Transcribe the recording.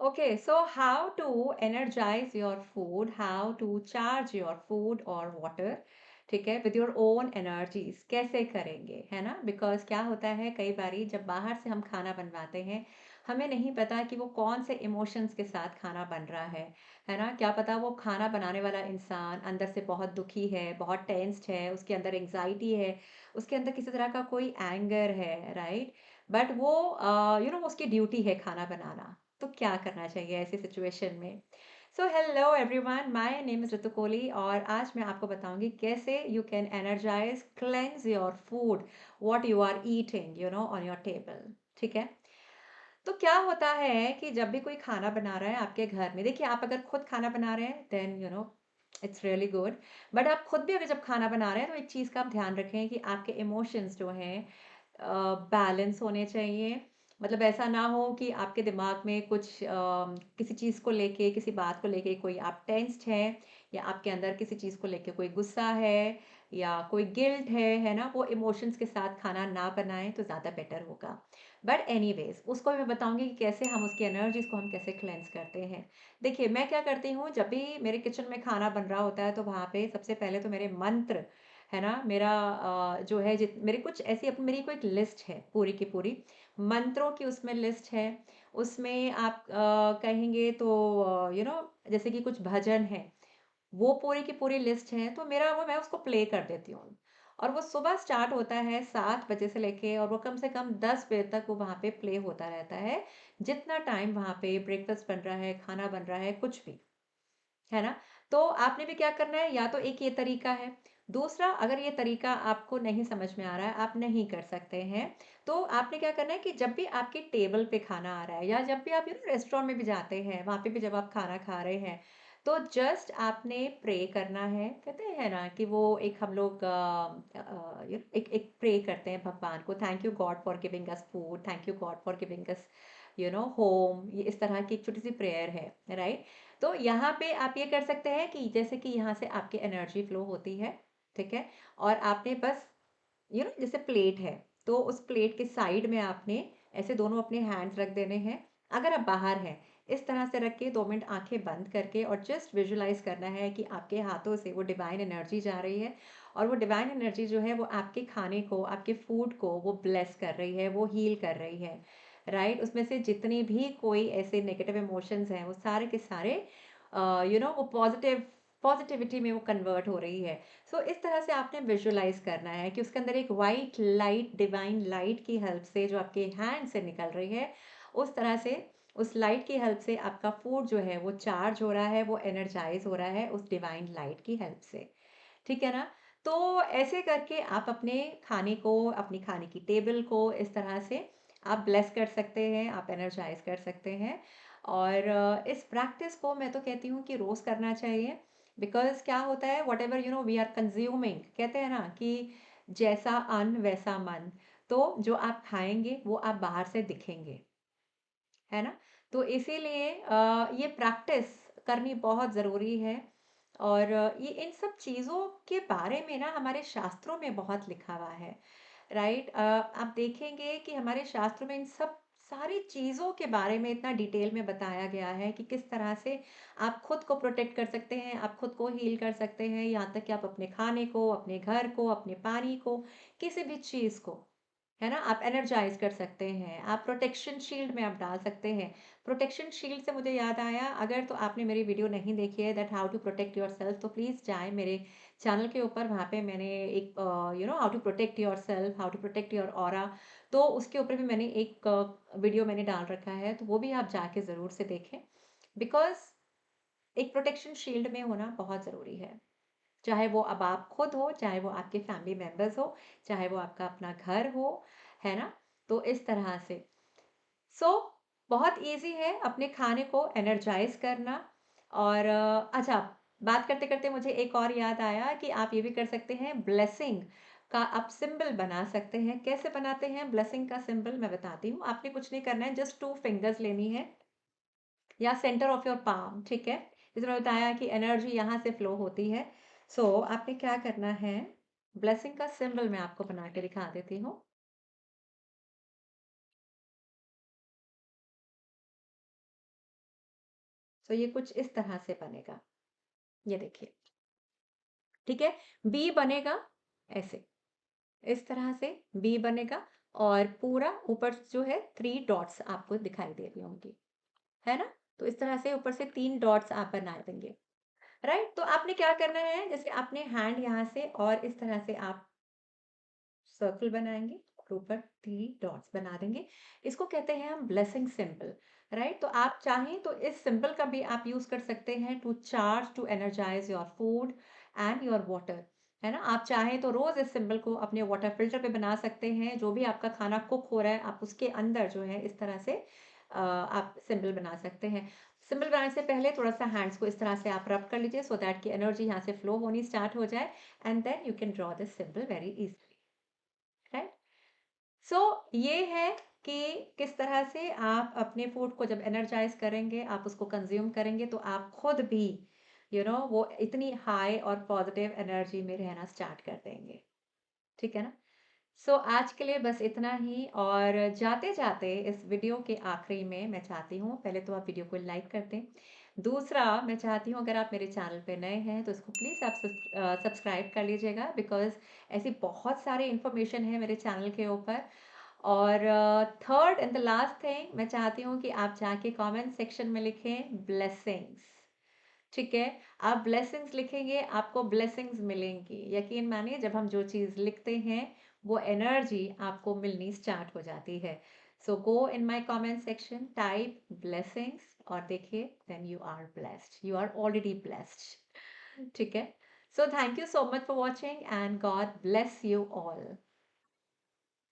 Okay, so how to energize your food, how to charge your food or water, ठीक है, with your own energies कैसे करेंगे, है ना? बिकॉज क्या होता है, कई बारी जब बाहर से हम खाना बनवाते हैं, हमें नहीं पता कि वो कौन से इमोशंस के साथ खाना बन रहा है ना? क्या पता वो खाना बनाने वाला इंसान अंदर से बहुत दुखी है, बहुत टेंस्ड है, उसके अंदर एंग्जाइटी है, उसके अंदर किसी तरह का कोई एंगर है, राइट? बट वो उसकी ड्यूटी है खाना बनाना। तो क्या करना चाहिए ऐसी सिचुएशन में? So hello everyone, my name is Ritu Kohli और आज मैं आपको बताऊंगी कैसे you can energise cleanse your food what you are eating on your table. ठीक है? तो क्या होता है कि जब भी कोई खाना बना रहा है आपके घर में, देखिए आप अगर खुद खाना बना रहे हैं then it's really good. But आप खुद भी अगर जब खाना बना रहे हैं तो एक चीज़ का आप ध्यान रखें कि आपके इमोशंस जो हैं बैलेंस होने चाहिए। मतलब ऐसा ना हो कि आपके दिमाग में कुछ किसी चीज़ को लेके, किसी बात को लेके कोई आप टेंस्ड हैं, या आपके अंदर किसी चीज़ को लेके कोई गुस्सा है या कोई गिल्ट है ना? वो इमोशंस के साथ खाना ना बनाएं तो ज़्यादा बेटर होगा। बट एनीवेज उसको भी मैं बताऊंगी कि कैसे हम उसकी एनर्जीज को हम कैसे क्लेंस करते हैं। देखिए मैं क्या करती हूँ, जब भी मेरे किचन में खाना बन रहा होता है तो वहाँ पे सबसे पहले तो मेरे मंत्र, है ना, मेरा जो है जित मेरी कुछ ऐसी मेरी कोई एक लिस्ट है पूरी की पूरी मंत्रों की, उसमें लिस्ट है। उसमें आप कहेंगे तो जैसे कि कुछ भजन है, वो पूरी की पूरी लिस्ट है, तो मेरा वो मैं उसको प्ले कर देती हूँ। और वो सुबह स्टार्ट होता है 7 बजे से लेके, और वो कम से कम 10 बजे तक वो वहाँ पे प्ले होता रहता है। जितना टाइम वहाँ पे ब्रेकफास्ट बन रहा है, खाना बन रहा है, कुछ भी, है ना? तो आपने भी क्या करना है, या तो एक ये तरीका है। दूसरा, अगर ये तरीका आपको नहीं समझ में आ रहा है, आप नहीं कर सकते हैं, तो आपने क्या करना है कि जब भी आपके टेबल पे खाना आ रहा है, या जब भी आप रेस्टोरेंट में भी जाते हैं, वहाँ पे भी जब आप खाना खा रहे हैं, तो जस्ट आपने प्रे करना है। कहते हैं ना कि वो एक हम लोग एक प्रे करते हैं भगवान को, thank you God for giving us food, thank you God for giving us home. ये इस तरह की एक छोटी सी प्रेयर है, राइट? तो यहाँ पे आप ये कर सकते हैं कि जैसे कि यहाँ से आपकी एनर्जी फ्लो होती है, ठीक है? और आपने बस जैसे प्लेट है, तो उस प्लेट के साइड में आपने ऐसे दोनों अपने हैंड्स रख देने हैं। अगर आप बाहर हैं, इस तरह से रख के 2 मिनट आंखें बंद करके और जस्ट विजुलाइज करना है कि आपके हाथों से वो डिवाइन एनर्जी जा रही है, और वो डिवाइन एनर्जी जो है वो आपके खाने को, आपके फूड को वो ब्लेस कर रही है, वो हील कर रही है, राइट? उसमें से जितनी भी कोई ऐसे नेगेटिव इमोशंस हैं वो सारे के सारे वो पॉजिटिविटी में वो कन्वर्ट हो रही है। सो इस तरह से आपने विजुलाइज करना है कि उसके अंदर एक वाइट लाइट, डिवाइन लाइट की हेल्प से जो आपके हैंड से निकल रही है, उस तरह से उस लाइट की हेल्प से आपका फूड जो है वो चार्ज हो रहा है, वो एनर्जाइज हो रहा है उस डिवाइन लाइट की हेल्प से। ठीक है ना? तो ऐसे करके आप अपने खाने को, अपनी खाने की टेबल को इस तरह से आप ब्लेस कर सकते हैं, आप एनर्जाइज कर सकते हैं। और इस प्रैक्टिस को मैं तो कहती हूँ कि रोज करना चाहिए। बिकॉज क्या होता है, whatever we are consuming, कहते हैं ना कि जैसा अन्न वैसा मन। तो जो आप खाएंगे वो आप बाहर से दिखेंगे, है ना? तो इसीलिए ये प्रैक्टिस करनी बहुत ज़रूरी है। और ये इन सब चीज़ों के बारे में ना हमारे शास्त्रों में बहुत लिखा हुआ है, राइट? आप देखेंगे कि हमारे शास्त्रों में इन सब सारी चीज़ों के बारे में इतना डिटेल में बताया गया है कि किस तरह से आप खुद को प्रोटेक्ट कर सकते हैं, आप खुद को हील कर सकते हैं, यहाँ तक कि आप अपने खाने को, अपने घर को, अपने पानी को, किसी भी चीज़ को, है ना, आप एनर्जाइज कर सकते हैं। आप प्रोटेक्शन शील्ड में आप डाल सकते हैं। प्रोटेक्शन शील्ड से मुझे याद आया, अगर तो आपने मेरी वीडियो नहीं देखी है that how to protect yourself, तो प्लीज़ जाएं मेरे चैनल के ऊपर, वहाँ पे मैंने एक how to protect yourself, how to protect your aura, तो उसके ऊपर भी मैंने एक वीडियो मैंने डाल रखा है, तो वो भी आप जाके ज़रूर से देखें। बिकॉज एक प्रोटेक्शन शील्ड में होना बहुत ज़रूरी है। चाहे वो अब आप खुद हो, चाहे वो आपके फैमिली मेंबर्स हो, चाहे वो आपका अपना घर हो, है ना? तो इस तरह से सो बहुत इजी है अपने खाने को एनर्जाइज करना। और अच्छा, बात करते करते मुझे एक और याद आया कि आप ये भी कर सकते हैं, ब्लेसिंग का आप सिंबल बना सकते हैं। कैसे बनाते हैं ब्लेसिंग का सिंबल, मैं बताती हूँ। आपने कुछ नहीं करना है, जस्ट 2 फिंगर्स लेनी है, या सेंटर ऑफ योर पाम, ठीक है? जैसे मैंने बताया कि एनर्जी यहाँ से फ्लो होती है। आपने क्या करना है, ब्लेसिंग का सिंबल मैं आपको बना के दिखा देती हूँ। सो ये कुछ इस तरह से बनेगा, ये देखिए, ठीक है? बी बनेगा ऐसे, इस तरह से बी बनेगा और पूरा ऊपर जो है 3 डॉट्स आपको दिखाई दे रही होंगी, है ना? तो इस तरह से ऊपर से 3 डॉट्स आप बना देंगे, राइट? तो आपने क्या करना है, जैसे आपने हैंड यहाँ से और इस तरह से आप सर्कल बनाएँगे और ऊपर 3 डॉट्स बना देंगे। इसको कहते हैं हम ब्लेसिंग सिंबल, राइट? तो आप चाहें तो इस सिंबल का भी आप यूज़ कर सकते हैं to charge, to energise your food and your water, है ना? आप चाहें तो रोज़ इस सिंबल को अपने वाटर फिल्टर पे बना सकते हैं। जो भी आपका खाना कुक हो रहा है, आप उसके अंदर जो है इस तरह से आप सिंबल बना सकते हैं। सिंबल बनाने से पहले थोड़ा-सा हैंड्स को इस तरह से आप रब कर लीजिए सो दैट कि एनर्जी यहाँ से फ्लो होनी स्टार्ट हो जाए and then you can draw this symbol very easily, right? So ये है कि किस तरह से आप अपने फूड को जब एनर्जाइज करेंगे, आप उसको कंज्यूम करेंगे तो आप खुद भी वो इतनी हाई और पॉजिटिव एनर्जी में रहना स्टार्ट कर देंगे, ठीक है ना? सो आज के लिए बस इतना ही और जाते-जाते इस वीडियो के आखिरी में मैं चाहती हूँ पहले तो आप वीडियो को लाइक कर दें। दूसरा मैं चाहती हूँ अगर आप मेरे चैनल पे नए हैं तो इसको प्लीज़ आप सब्सक्राइब कर लीजिएगा बिकॉज़ ऐसी बहुत सारी इन्फॉर्मेशन है मेरे चैनल के ऊपर। और third and the last thing मैं चाहती हूँ कि आप जाके कमेंट सेक्शन में लिखें ब्लेसिंग्स, ठीक है? आप ब्लेसिंग्स लिखेंगे, आपको ब्लेसिंग्स मिलेंगी। यकीन मानिए जब हम जो चीज़ लिखते हैं, वो एनर्जी आपको मिलनी स्टार्ट हो जाती है। So go in my comment section, type blessings और देखिए then you are blessed, you are already blessed, ठीक है? So thank you so much for watching and God bless you all.